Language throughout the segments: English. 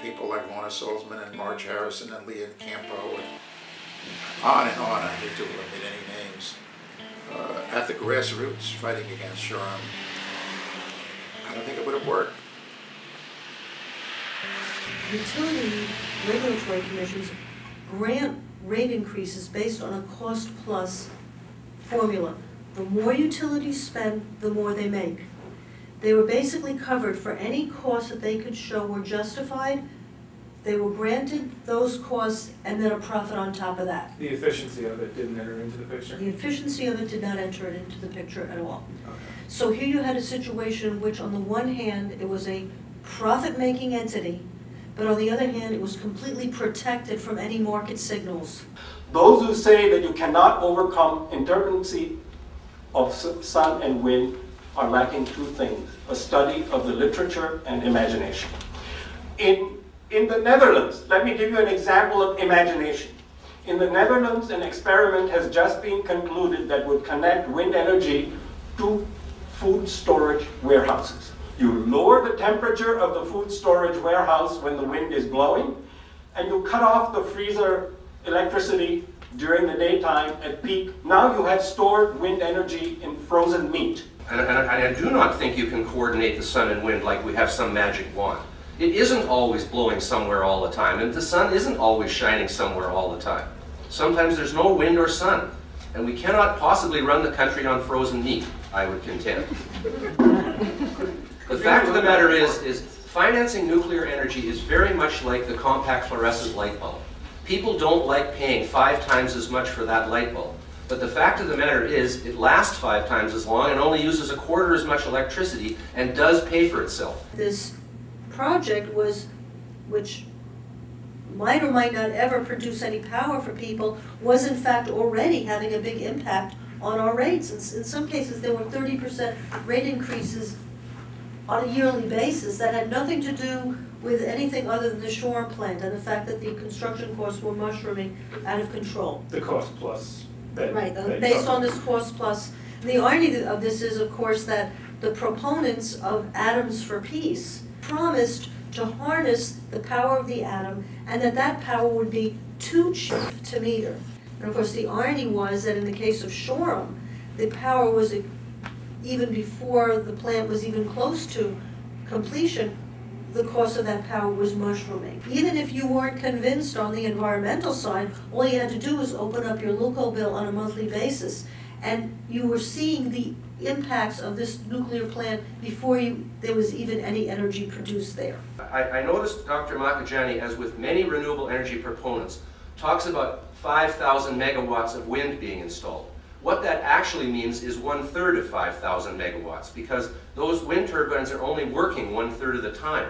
people like Lorna Salzman and Marge Harrison and Leah Campo and on and on. I hate to omit any names. At the grassroots fighting against Shoreham, I don't think it would have worked. Utility regulatory commissions grant rate increases based on a cost-plus formula. The more utilities spend, the more they make. They were basically covered for any costs that they could show were justified. They were granted those costs and then a profit on top of that. The efficiency of it didn't enter into the picture? The efficiency of it did not enter into the picture at all. Okay. So here you had a situation in which on the one hand it was a profit-making entity, but on the other hand it was completely protected from any market signals. Those who say that you cannot overcome intermittency of sun and wind are lacking two things: a study of the literature and imagination. In the Netherlands, let me give you an example of imagination. In the Netherlands, an experiment has just been concluded that would connect wind energy to food storage warehouses. You lower the temperature of the food storage warehouse when the wind is blowing, and you cut off the freezer electricity during the daytime at peak. Now you have stored wind energy in frozen meat. And I do not think you can coordinate the sun and wind like we have some magic wand. It isn't always blowing somewhere all the time, and the sun isn't always shining somewhere all the time. Sometimes there's no wind or sun, and we cannot possibly run the country on frozen meat, I would contend. The fact of the matter is financing nuclear energy is very much like the compact fluorescent light bulb. People don't like paying 5 times as much for that light bulb. But the fact of the matter is, it lasts 5 times as long and only uses 1/4 as much electricity and does pay for itself. This project which might or might not ever produce any power for people, was in fact already having a big impact on our rates. In some cases there were 30% rate increases on a yearly basis that had nothing to do with anything other than the Shoreham plant and the fact that the construction costs were mushrooming out of control. The cost plus. Right, based on this cost plus. The irony of this is, of course, that the proponents of atoms for peace promised to harness the power of the atom and that power would be too cheap to meter. And of course the irony was that in the case of Shoreham, the power was, even before the plant was even close to completion, the cost of that power was mushrooming. Even if you weren't convinced on the environmental side, all you had to do was open up your LUCO bill on a monthly basis, and you were seeing the impacts of this nuclear plant before there was even any energy produced there. I noticed Dr. Makhijani, as with many renewable energy proponents, talks about 5,000 megawatts of wind being installed. What that actually means is 1/3 of 5,000 megawatts, because those wind turbines are only working 1/3 of the time.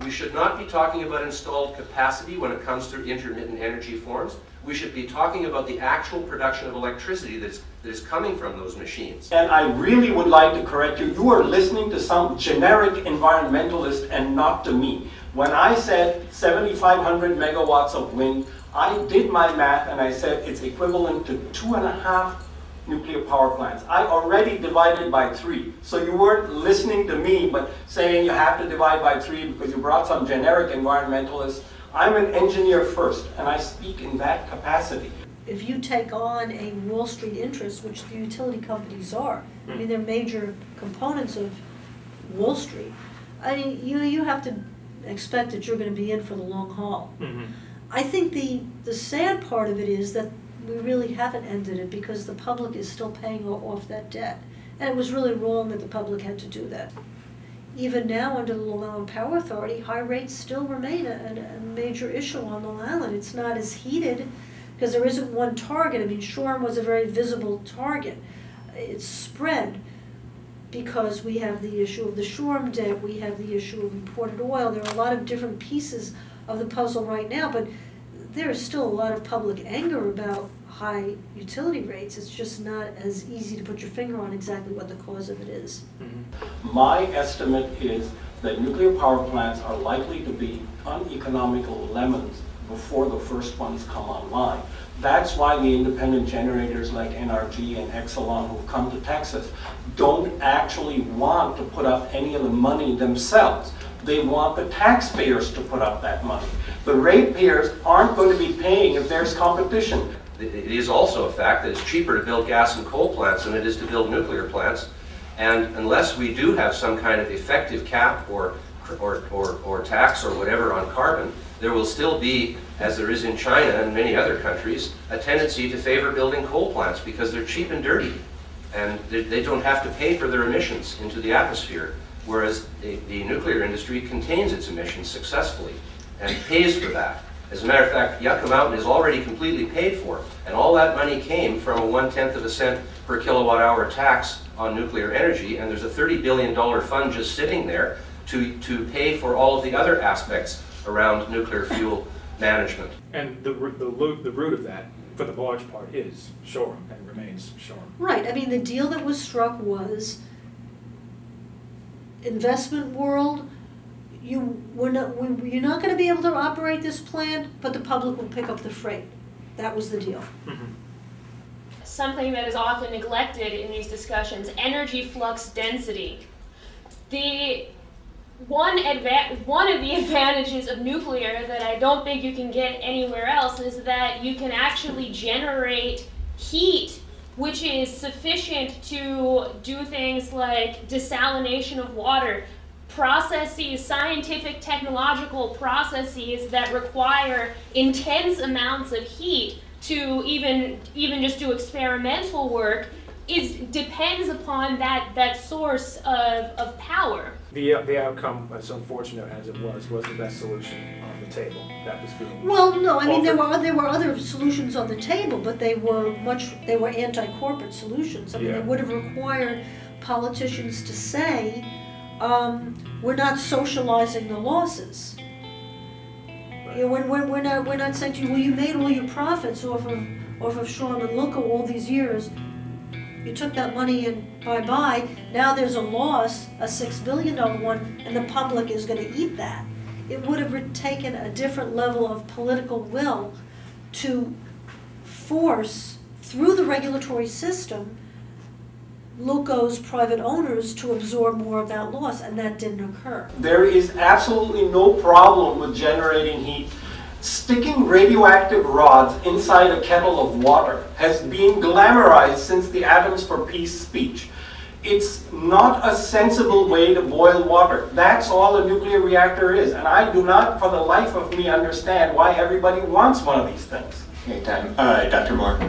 We should not be talking about installed capacity when it comes to intermittent energy forms. We should be talking about the actual production of electricity that is coming from those machines. And I really would like to correct you. You are listening to some generic environmentalist and not to me. When I said 7,500 megawatts of wind, I did my math and I said it's equivalent to 2.5 nuclear power plants. I already divided by 3. So you weren't listening to me, but saying you have to divide by 3 because you brought some generic environmentalist. I'm an engineer first, and I speak in that capacity. If you take on a Wall Street interest, which the utility companies are, I mean, they're major components of Wall Street, I mean, you have to expect that you're going to be in for the long haul. I think the sad part of it is that we really haven't ended it because the public is still paying off that debt. And it was really wrong that the public had to do that. Even now, under the Long Island Power Authority, high rates still remain a major issue on Long Island. It's not as heated because there isn't one target. I mean, Shoreham was a very visible target. It's spread because we have the issue of the Shoreham debt, we have the issue of imported oil. There are a lot of different pieces of the puzzle right now, but there is still a lot of public anger about high utility rates. It's just not as easy to put your finger on exactly what the cause of it is. My estimate is that nuclear power plants are likely to be uneconomical lemons before the first ones come online. That's why the independent generators like NRG and Exelon who've come to Texas don't actually want to put up any of the money themselves. They want the taxpayers to put up that money. The ratepayers aren't going to be paying if there's competition. It is also a fact that it's cheaper to build gas and coal plants than it is to build nuclear plants. And unless we do have some kind of effective cap or tax or whatever on carbon, there will still be, as there is in China and many other countries, a tendency to favor building coal plants because they're cheap and dirty. And they don't have to pay for their emissions into the atmosphere, whereas the nuclear industry contains its emissions successfully and pays for that. As a matter of fact, Yucca Mountain is already completely paid for, and all that money came from a 1/10 of a cent per kilowatt hour tax on nuclear energy, and there's a $30 billion fund just sitting there to pay for all of the other aspects around nuclear fuel management. And the root of that, for the large part, is Shoreham and remains Shoreham. Right, I mean, the deal that was struck was investment world, you're not going to be able to operate this plant, but the public will pick up the freight. That was the deal. Mm-hmm. Something that is often neglected in these discussions, energy flux density. One of the advantages of nuclear that I don't think you can get anywhere else is that you can actually generate heat which is sufficient to do things like desalination of water, processes, scientific, technological processes that require intense amounts of heat to even just do experimental work depends upon that source of power. The outcome, as unfortunate as it was the best solution on the table. That was being well, no, I mean there offered. were other solutions on the table, but they were anti-corporate solutions. I mean, Yeah. They would have required politicians to say, we're not socializing the losses. You know, we're not saying to you, well, you made all your profits off of Shoreham and Loco all these years. You took that money and bye-bye. Now there's a loss, a $6 billion one, and the public is going to eat that. It would have taken a different level of political will to force, through the regulatory system, Loco's private owners to absorb more of that loss, and that didn't occur. There is absolutely no problem with generating heat. Sticking radioactive rods inside a kettle of water has been glamorized since the Atoms for Peace speech. It's not a sensible way to boil water. That's all a nuclear reactor is. And I do not, for the life of me, understand why everybody wants one of these things. Okay, time. Dr. Moore.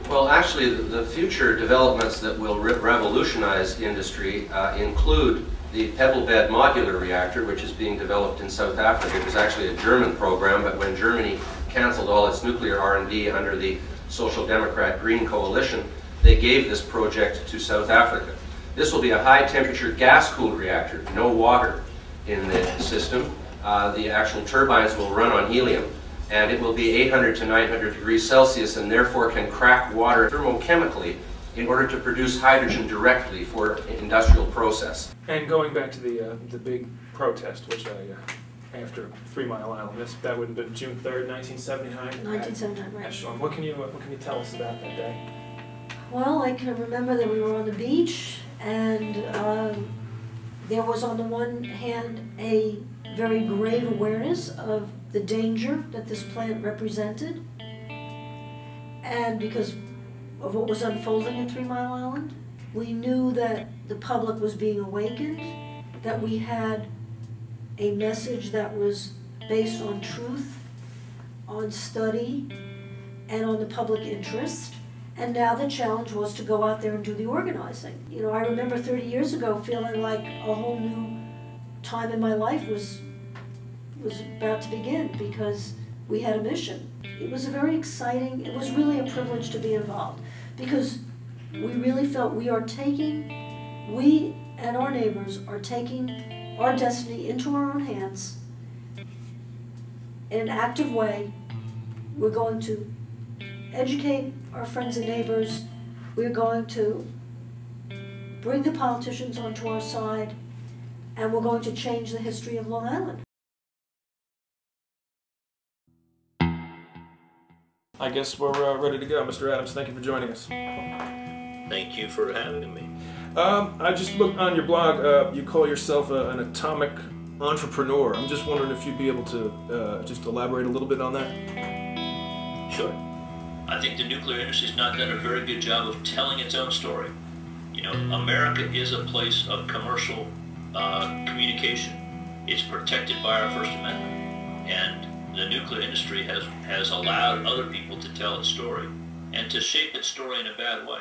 Well, actually, the future developments that will revolutionize industry include the pebble bed modular reactor, which is being developed in South Africa. It was actually a German program, but when Germany canceled all its nuclear R&D under the Social Democrat Green Coalition, they gave this project to South Africa. This will be a high temperature gas-cooled reactor, no water in the system. The actual turbines will run on helium, and it will be 800 to 900 degrees Celsius and therefore can crack water thermochemically in order to produce hydrogen directly for industrial process. And going back to the big protest, which after 3 Mile Island, that would have been June 3rd, 1979. 1979, right. At Shoreham. What can you tell us about that day? Well, I can remember that we were on the beach, and there was on the one hand a very grave awareness of the danger that this plant represented, and because of what was unfolding at 3 Mile Island, we knew that the public was being awakened, that we had a message that was based on truth, on study, and on the public interest. And now the challenge was to go out there and do the organizing. You know, I remember 30 years ago feeling like a whole new time in my life was about to begin because we had a mission. It was a very exciting, it was really a privilege to be involved because we really felt we and our neighbors are taking our destiny into our own hands in an active way. We're going to educate our friends and neighbors. We're going to bring the politicians onto our side, and we're going to change the history of Long Island. I guess we're ready to go. Mr. Adams, thank you for joining us. Thank you for having me. I just looked on your blog. You call yourself an atomic entrepreneur. I'm just wondering if you'd be able to just elaborate a little bit on that. Sure. I think the nuclear industry's not done a very good job of telling its own story. You know, America is a place of commercial communication. It's protected by our First Amendment. And the nuclear industry has allowed other people to tell its story and to shape its story in a bad way.